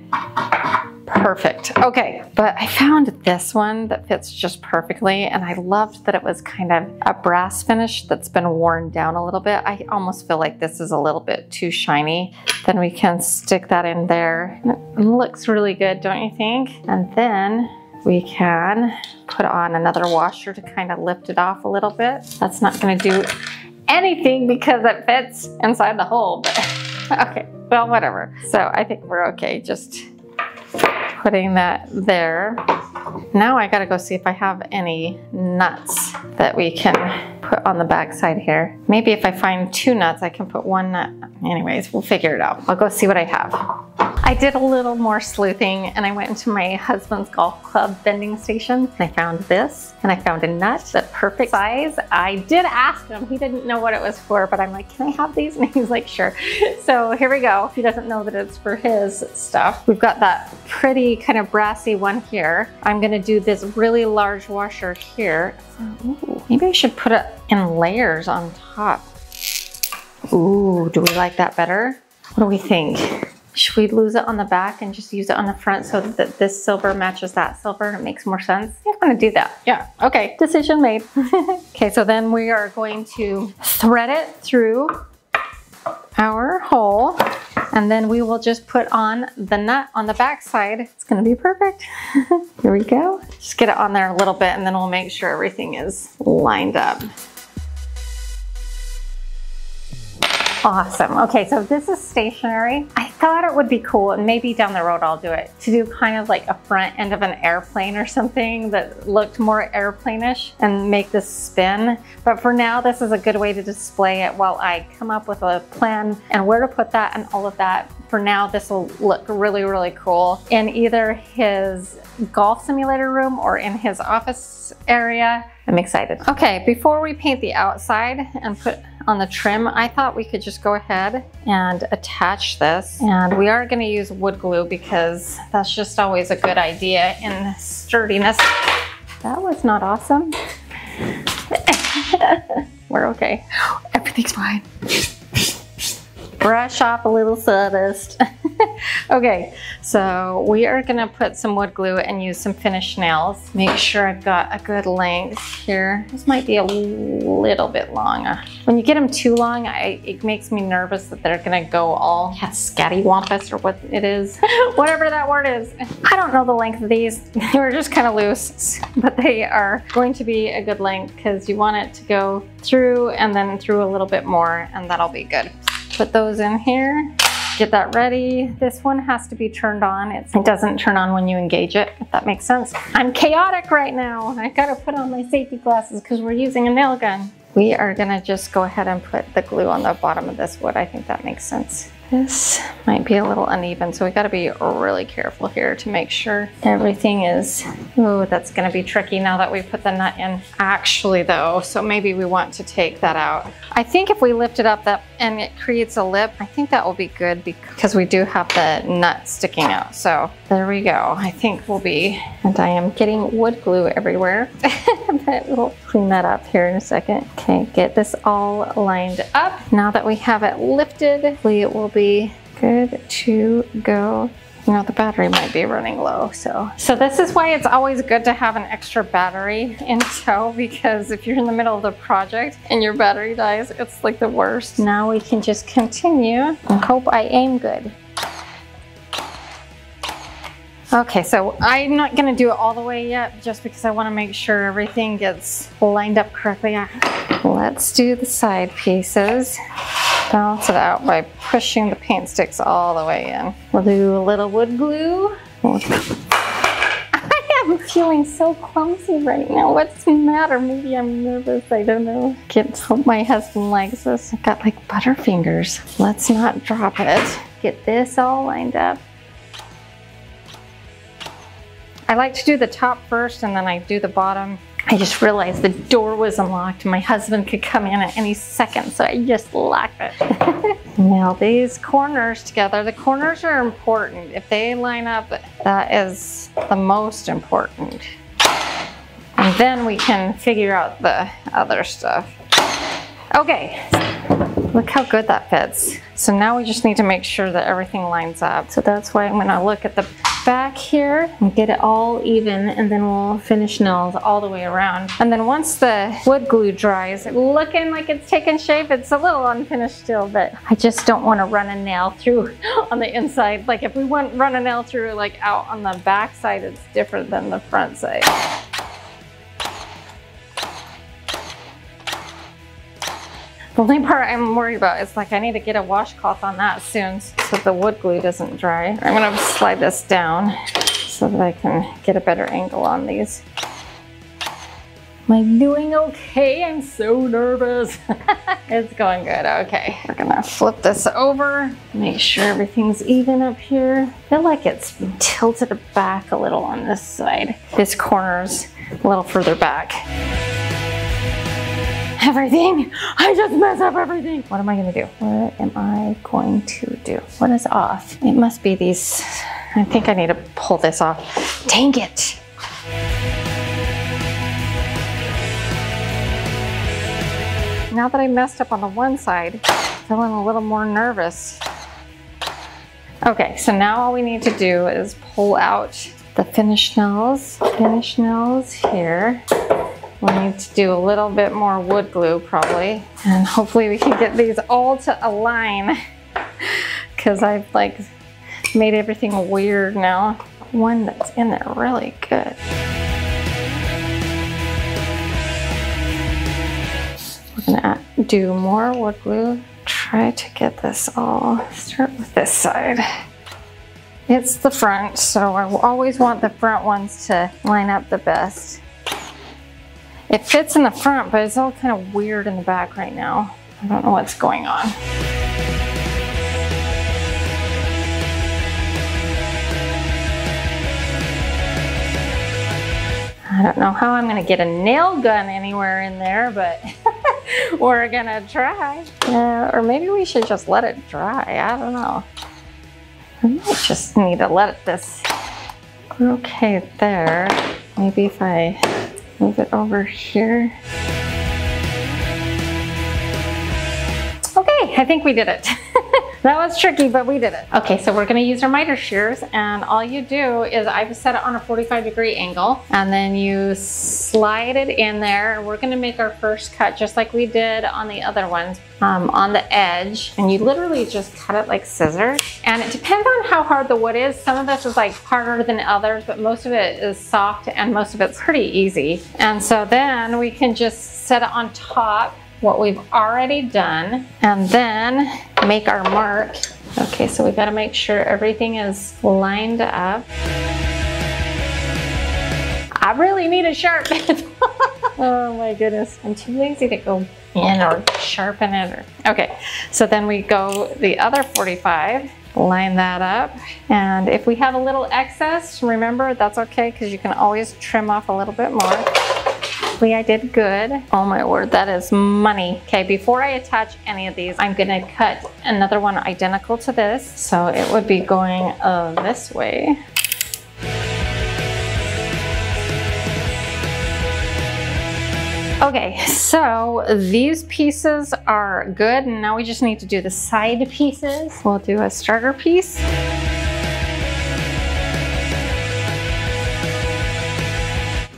Perfect. Okay, but I found this one that fits just perfectly, and I loved that it was kind of a brass finish that's been worn down a little bit. I almost feel like this is a little bit too shiny. Then we can stick that in there. It looks really good, don't you think? And then we can put on another washer to kind of lift it off a little bit. That's not going to do anything because it fits inside the hole, but okay, well, whatever. So I think we're okay just putting that there. Now I gotta go see if I have any nuts that we can put on the back side here. Maybe if I find 2 nuts, I can put 1 nut. Anyways, we'll figure it out. I'll go see what I have. I did a little more sleuthing and I went into my husband's golf club vending station and I found this and I found a nut that's perfect size. I did ask him, he didn't know what it was for, but I'm like, can I have these? And he's like, sure. So here we go. He doesn't know that it's for his stuff. We've got that pretty kind of brassy one here. I'm gonna do this really large washer here. Ooh, maybe I should put it in layers on top. Ooh, do we like that better? What do we think? Should we lose it on the back and just use it on the front so that this silver matches that silver and it makes more sense? I'm gonna do that. Yeah, okay, decision made. Okay, so then we are going to thread it through our hole and then we will just put on the nut on the back side. It's gonna be perfect. Here we go. Just get it on there a little bit and then we'll make sure everything is lined up. Awesome. Okay, so this is stationary. I thought it would be cool, and maybe down the road I'll do it, to do kind of like a front end of an airplane or something that looked more airplane-ish and make this spin. But for now, this is a good way to display it while I come up with a plan and where to put that and all of that. For now, this will look really, really cool in either his golf simulator room or in his office area. I'm excited. Okay, before we paint the outside and put on the trim, I thought we could just go ahead and attach this. And we are gonna use wood glue because that's just always a good idea in sturdiness. That was not awesome. We're okay. Everything's fine. Brush off a little sawdust. Okay, so we are gonna put some wood glue and use some finish nails. Make sure I've got a good length here. This might be a little bit long. When you get them too long, it makes me nervous that they're gonna go all scattywampus or what it is. Whatever that word is. I don't know the length of these. They were just kind of loose, but they are going to be a good length because you want it to go through and then through a little bit more, and that'll be good. Put those in here, get that ready. This one has to be turned on. It doesn't turn on when you engage it, if that makes sense. I'm chaotic right now. I gotta put on my safety glasses because we're using a nail gun. We are gonna just go ahead and put the glue on the bottom of this wood. I think that makes sense. This might be a little uneven, so we gotta be really careful here to make sure everything is, oh, that's gonna be tricky now that we put the nut in. Actually though, so maybe we want to take that out. I think if we lift it up and it creates a lip, I think that will be good because we do have the nut sticking out. So there we go. I think we'll be, and I am getting wood glue everywhere. But we'll clean that up here in a second. Okay, get this all lined up. Now that we have it lifted, hopefully it will be good to go. You know, the battery might be running low, so this is why it's always good to have an extra battery in tow, because if you're in the middle of the project and your battery dies, it's like the worst. Now we can just continue and hope I aim good. Okay, so I'm not gonna do it all the way yet just because I wanna make sure everything gets lined up correctly. Let's do the side pieces. Balance it out by pushing the paint sticks all the way in. We'll do a little wood glue. I am feeling so clumsy right now. What's the matter? Maybe I'm nervous, I don't know. Hope my husband likes this. I've got like butterfingers. Let's not drop it. Get this all lined up. I like to do the top first and then I do the bottom. I just realized the door was unlocked. My husband could come in at any second, so I just locked it. Now these corners together. The corners are important. If they line up, that is the most important. I'm then we can figure out the other stuff. Okay, look how good that fits. So now we just need to make sure that everything lines up. So that's why I'm gonna look at the back here and get it all even, and then we'll finish nails all the way around. And then once the wood glue dries, looking like it's taken shape, it's a little unfinished still, but I just don't want to run a nail through on the inside. Like if we run a nail through like out on the back side, it's different than the front side. The only part I'm worried about is like I need to get a washcloth on that soon so the wood glue doesn't dry. I'm gonna slide this down so that I can get a better angle on these. Am I doing okay? I'm so nervous. It's going good, okay. We're gonna flip this over, make sure everything's even up here. I feel like it's tilted back a little on this side. This corner's a little further back. Everything. I just mess up everything. What am I gonna do? What am I going to do? What is off? It must be these. I think I need to pull this off. Dang it. Now that I messed up on the one side, I'm feeling a little more nervous. Okay, so now all we need to do is pull out the finished nails. Finished nails here. We need to do a little bit more wood glue probably, and hopefully we can get these all to align because I've like made everything weird now. One that's in there really good. We're gonna do more wood glue. Try to get this all, start with this side. It's the front, so I always want the front ones to line up the best. It fits in the front, but it's all kind of weird in the back right now. I don't know what's going on. I don't know how I'm gonna get a nail gun anywhere in there, but we're gonna try. Or maybe we should just let it dry, I don't know. I might just need to let this okay there. Maybe if I move it over here. Okay, I think we did it. That was tricky, but we did it. Okay, so we're gonna use our miter shears, and all you do is I've set it on a 45-degree angle, and then you slide it in there, and we're gonna make our first cut just like we did on the other ones, on the edge, and you literally just cut it like scissors. And it depends on how hard the wood is. Some of this is like harder than others, but most of it is soft and most of it's pretty easy. And so then we can just set it on top, what we've already done, and then make our mark. Okay, so we gotta make sure everything is lined up. I really need a sharp bit. Oh my goodness, I'm too lazy to go in or sharpen it. Okay, so then we go the other 45, line that up, and if we have a little excess, remember that's okay because you can always trim off a little bit more. I did good. Oh my word, that is money. Okay, before I attach any of these, I'm gonna cut another one identical to this. So it would be going this way. Okay, so these pieces are good, and now we just need to do the side pieces. We'll do a starter piece.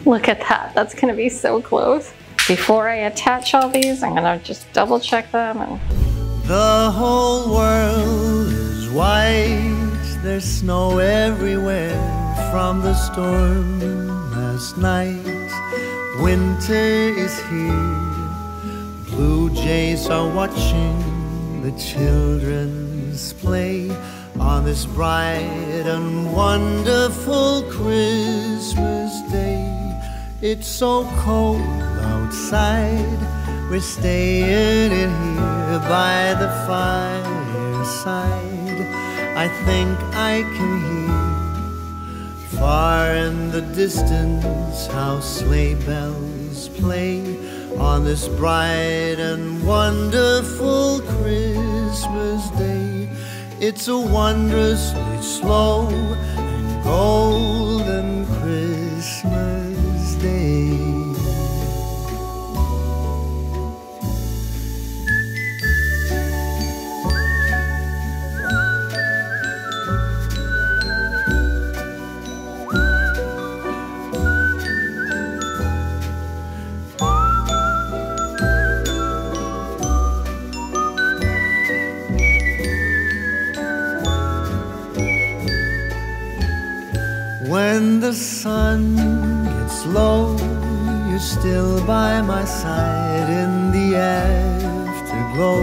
Look at that, that's gonna be so close. Before I attach all these, I'm gonna just double check them. And The whole world is white, there's snow everywhere from the storm last night. Winter is here, blue jays are watching the children's play on this bright and wonderful Christmas day. It's so cold outside, we're staying in here by the fireside. I think I can hear far in the distance how sleigh bells play on this bright and wonderful Christmas day. It's a wondrously slow and golden Christmas day. you're still by my side in the afterglow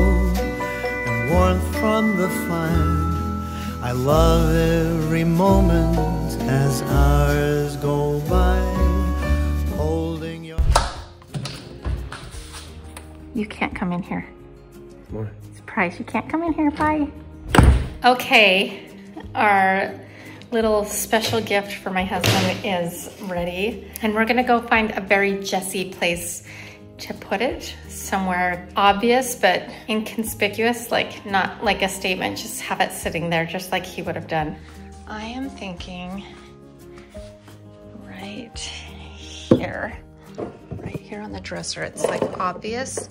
and warmth from the fire. I love every moment as hours go by, holding your... You can't come in here. What? Surprise, you can't come in here, bye. Okay, our little special gift for my husband is ready. And we're gonna go find a very Jesse place to put it, somewhere obvious but inconspicuous, like not like a statement, just have it sitting there just like he would have done. I am thinking right here on the dresser. It's like obvious,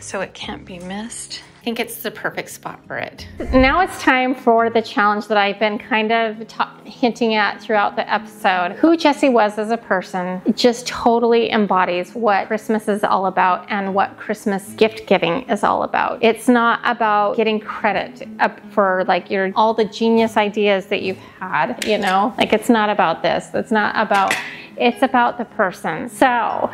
so it can't be missed. I think it's the perfect spot for it. Now it's time for the challenge that I've been kind of hinting at throughout the episode. Who Jesse was as a person just totally embodies what Christmas is all about and what Christmas gift giving is all about. It's not about getting credit for like all the genius ideas that you've had, you know? Like it's not about this. It's about the person. So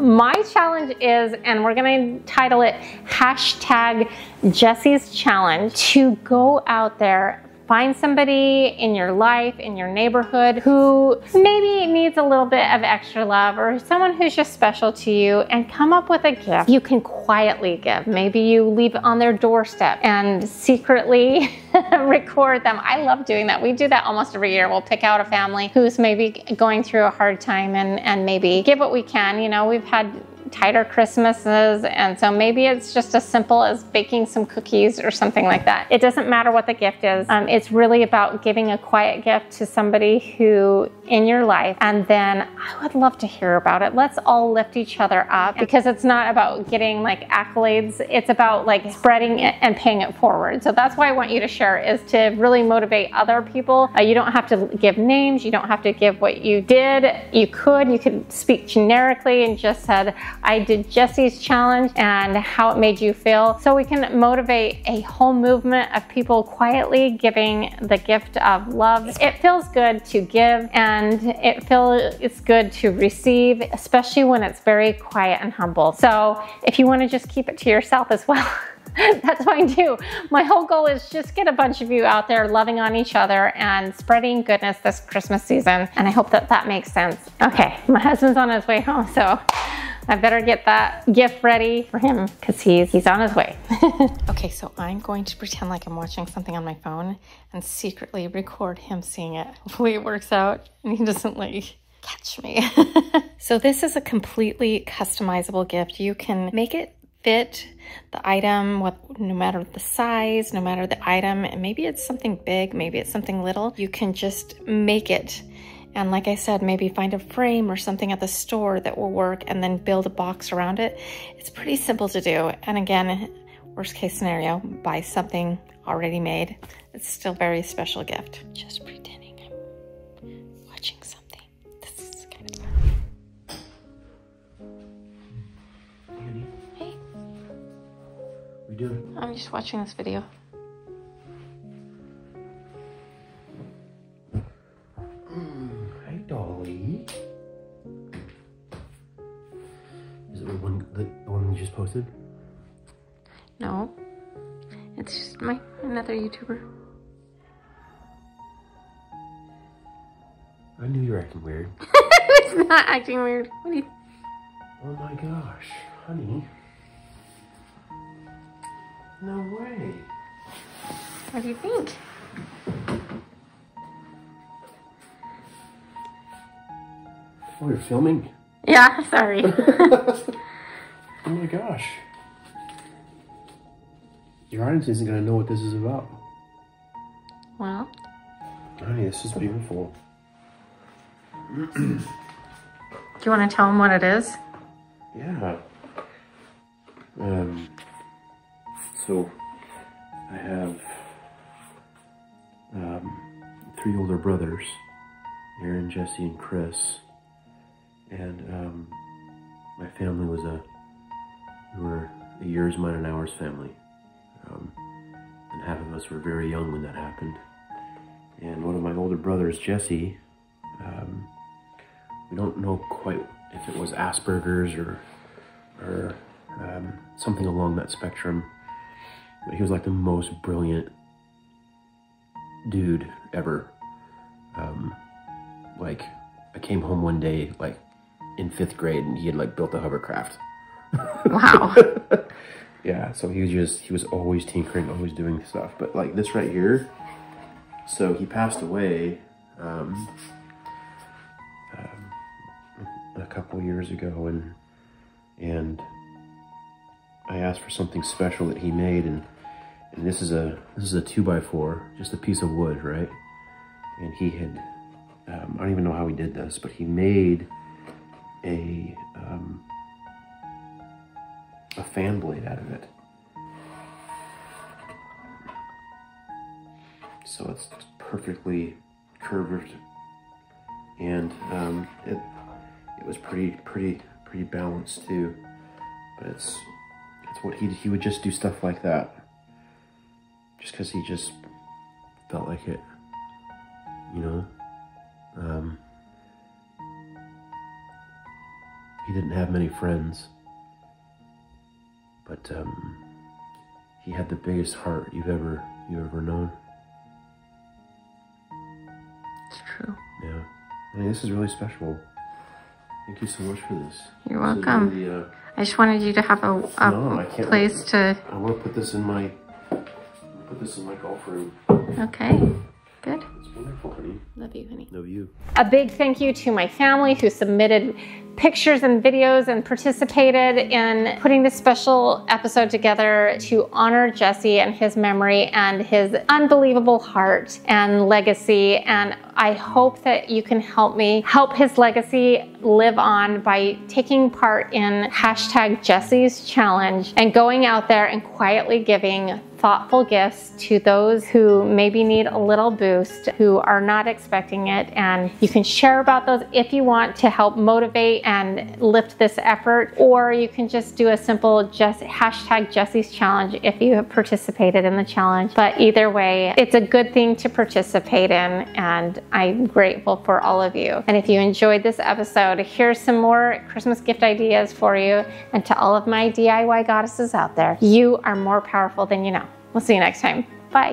my challenge is, and we're gonna title it hashtag Jesse's Challenge, to go out there, find somebody in your life, in your neighborhood who maybe needs a little bit of extra love, or someone who's just special to you, and come up with a gift you can quietly give. Maybe you leave it on their doorstep and secretly record them. I love doing that. We do that almost every year. We'll pick out a family who's maybe going through a hard time and maybe give what we can. You know, we've had tighter Christmases, and so maybe it's just as simple as baking some cookies or something like that. It doesn't matter what the gift is. It's really about giving a quiet gift to somebody who in your life, and then I would love to hear about it. Let's all lift each other up, because it's not about getting like accolades. It's about like spreading it and paying it forward. So that's why I want you to share, is to really motivate other people. You don't have to give names. You don't have to give what you did. You could speak generically and just said, I did Jesse's challenge and how it made you feel. So we can motivate a whole movement of people quietly giving the gift of love. It feels good to give, and it's good to receive, especially when it's very quiet and humble. So if you want to just keep it to yourself as well, that's fine too. My whole goal is just get a bunch of you out there loving on each other and spreading goodness this Christmas season. And I hope that makes sense. Okay, my husband's on his way home, so I better get that gift ready for him, because he's on his way. Okay, so I'm going to pretend like I'm watching something on my phone and secretly record him seeing it. Hopefully it works out and he doesn't like catch me. So this is a completely customizable gift. You can make it fit the item, no matter the size, no matter the item, and maybe it's something big, maybe it's something little. You can just make it. And like I said, maybe find a frame or something at the store that will work, and then build a box around it. It's pretty simple to do. And again, worst case scenario, buy something already made. It's still a very special gift. Just pretending I'm watching something. This is kind of fun. Hey. What are you doing? I'm just watching this video. Hi, Dolly. Is it the one you just posted? No, it's just another YouTuber. I knew you were acting weird. It's not acting weird. What do you? Oh my gosh, honey. No way. What do you think? Oh, you're filming? Yeah, sorry. Oh my gosh. Your audience isn't going to know what this is about. Well. Honey, this is beautiful. Do you want to tell them what it is? Yeah. So I have 3 older brothers, Aaron, Jesse, and Chris. And my family was we were a yours, mine, and ours family. And half of us were very young when that happened. And one of my older brothers, Jesse, we don't know quite if it was Asperger's or something along that spectrum. But he was like the most brilliant dude ever. Like, I came home one day, like, in 5th grade, and he had, like, built a hovercraft. Wow. Yeah, so he was always tinkering, always doing stuff. But, like, this right here, so he passed away a couple years ago, and I asked for something special that he made, and this is a 2x4, just a piece of wood, right? And he had, I don't even know how he did this, but he made a fan blade out of it. So it's perfectly curved, and it was pretty balanced too. But it's what he would just do stuff like that, just because he just felt like it, you know. He didn't have many friends, but he had the biggest heart you've ever known. It's true. Yeah, I mean, this is really special. Thank you so much for this. You're welcome. Really, I just wanted you to have a place to. I want to put this in my golf room. Okay, good. It's wonderful, honey. Love you, honey. Love you. A big thank you to my family who submitted pictures and videos and participated in putting this special episode together to honor Jesse and his memory and his unbelievable heart and legacy. And I hope that you can help me help his legacy live on by taking part in #Jesseschallenge and going out there and quietly giving thoughtful gifts to those who maybe need a little boost, who are not expecting it. And you can share about those if you want to help motivate and lift this effort, or you can just do a simple #Jesseschallenge if you have participated in the challenge. But either way, it's a good thing to participate in, and I'm grateful for all of you. And if you enjoyed this episode, here's some more Christmas gift ideas for you. And to all of my DIY goddesses out there, you are more powerful than you know. We'll see you next time. Bye.